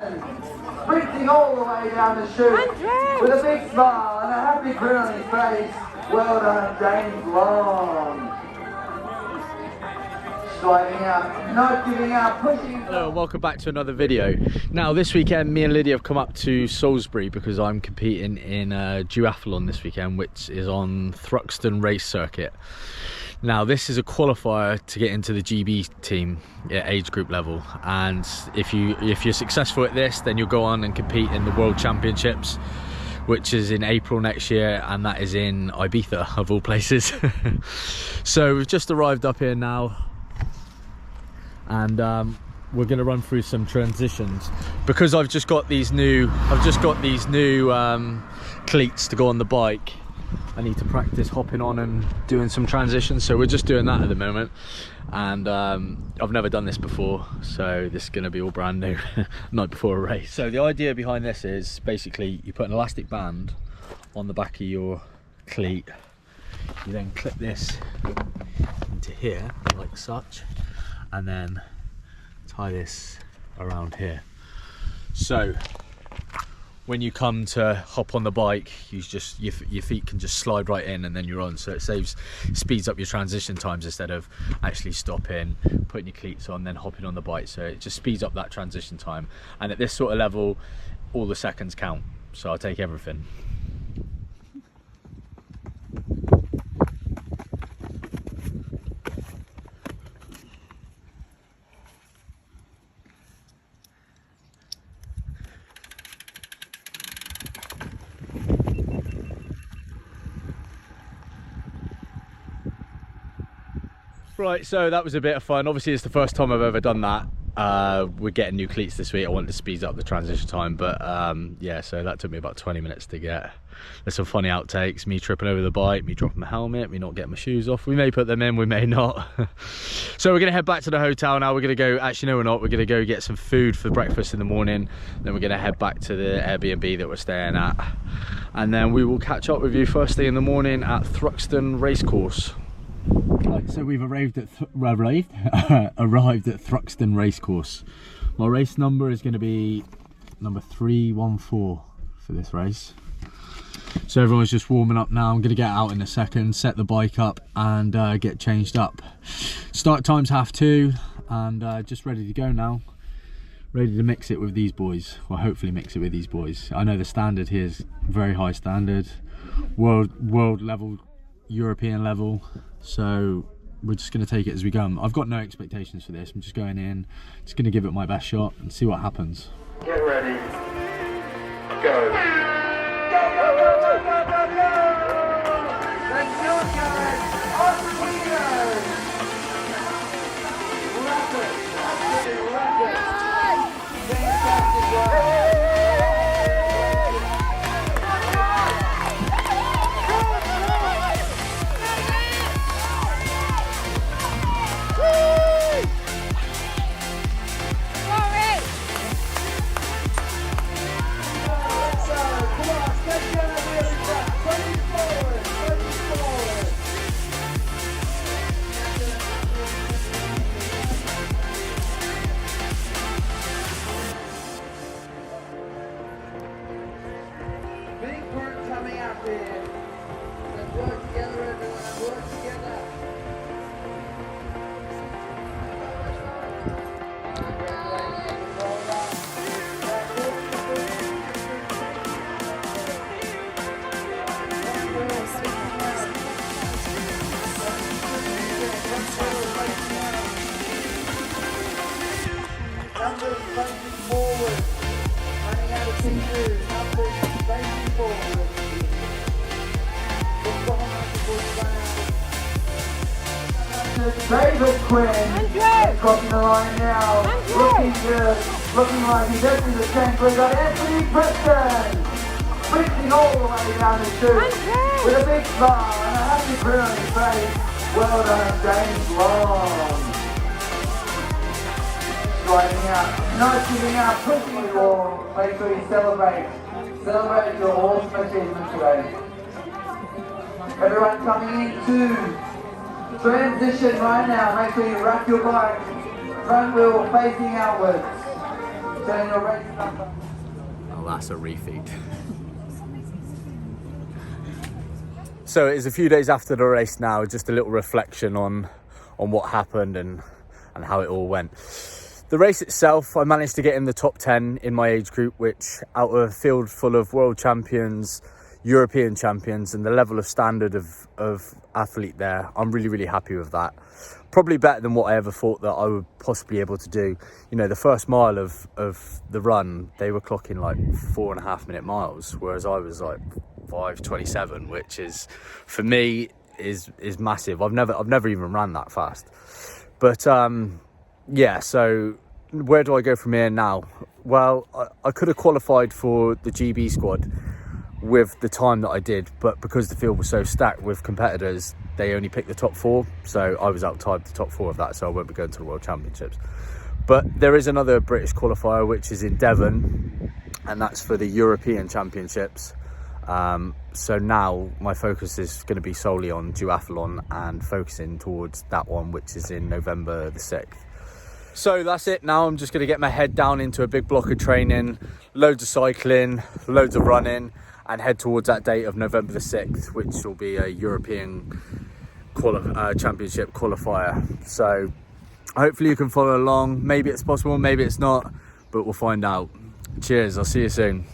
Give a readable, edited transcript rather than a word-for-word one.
Sprinting all the way down the chute with a big smile and a happy grin on his face. Well done, James Long. Sliding out, not giving up, pushing. Hello and welcome back to another video. Now this weekend me and Lydia have come up to Salisbury because I'm competing in a Duathlon this weekend, which is on Thruxton race circuit. Now this is a qualifier to get into the GB team at age group level, and if you're successful at this, then you'll go on and compete in the World Championships, which is in April next year, and that is in Ibiza of all places. So we've just arrived up here now, and we're going to run through some transitions because I've just got these new cleats to go on the bike. I need to practice hopping on and doing some transitions, so we're just doing that at the moment. And I've never done this before, so this is going to be all brand new night before a race. So the idea behind this is basically you put an elastic band on the back of your cleat, you then clip this into here like such, and then tie this around here. So when you come to hop on the bike, you just your feet can just slide right in and then you're on. So it speeds up your transition times instead of actually stopping, putting your cleats on, then hopping on the bike. So it just speeds up that transition time. And at this sort of level, all the seconds count. So I'll take everything. Right, so that was a bit of fun. Obviously it's the first time I've ever done that. We're getting new cleats this week. I wanted to speed up the transition time, but yeah, so that took me about 20 minutes to get. There's some funny outtakes, me tripping over the bike, me dropping my helmet, me not getting my shoes off. We may put them in, we may not. So we're gonna head back to the hotel now. We're gonna go, actually no we're not, we're gonna go get some food for breakfast in the morning, then we're gonna head back to the Airbnb that we're staying at, and then we will catch up with you first thing in the morning at Thruxton Racecourse. Right, so we've arrived at Thruxton Racecourse. My race number is going to be number 314 for this race. So everyone's just warming up now. I'm going to get out in a second, set the bike up and get changed up. Start time's 2:30 and just ready to go now. Ready to mix it with these boys, well hopefully mix it with these boys. I know the standard here is very high standard, world level, European level, so we're just going to take it as we go. I've got no expectations for this. I'm just going in, just going to give it my best shot and see what happens. Get ready. Go. Go, go, go, go, go, go, go! Let's do it, guys! On we go! Rapid, rapid, rapid! Fantastic work! David Quinn crossing the line now, looking good, looking like he's entering the tank. We've got Anthony Preston sprinting all the way down the chute with a big smile and a happy grin on his face. Well done, James Long. Sliding out, not giving up, pushing the wall. Make sure you celebrate your awesome achievement today. Everyone coming into transition right now. Make sure you wrap your bike front wheel facing outwards. Turn your race number. Oh, that's a refeed. So it is a few days after the race now, just a little reflection on what happened and how it all went. The race itself, I managed to get in the top 10 in my age group, which out of a field full of world champions, European champions, and the level of standard of athlete there, I'm really, really happy with that. Probably better than what I ever thought that I would possibly be able to do. You know, the first mile of the run, they were clocking like 4.5 minute miles, whereas I was like 5:27, which is, for me, is massive. I've never even ran that fast. But yeah, so where do I go from here now? Well, I could have qualified for the GB squad with the time that I did, but because the field was so stacked with competitors, they only picked the top 4, so I was outside the top 4 of that, so I won't be going to the World Championships. But there is another British qualifier which is in Devon, and that's for the European Championships. So now my focus is going to be solely on duathlon and focusing towards that one, which is in November the 6th. So that's it. Now I'm just going to get my head down into a big block of training, loads of cycling, loads of running, and head towards that date of November the 6th, which will be a European Championship qualifier. So hopefully you can follow along. Maybe it's possible, maybe it's not, but we'll find out. Cheers, I'll see you soon.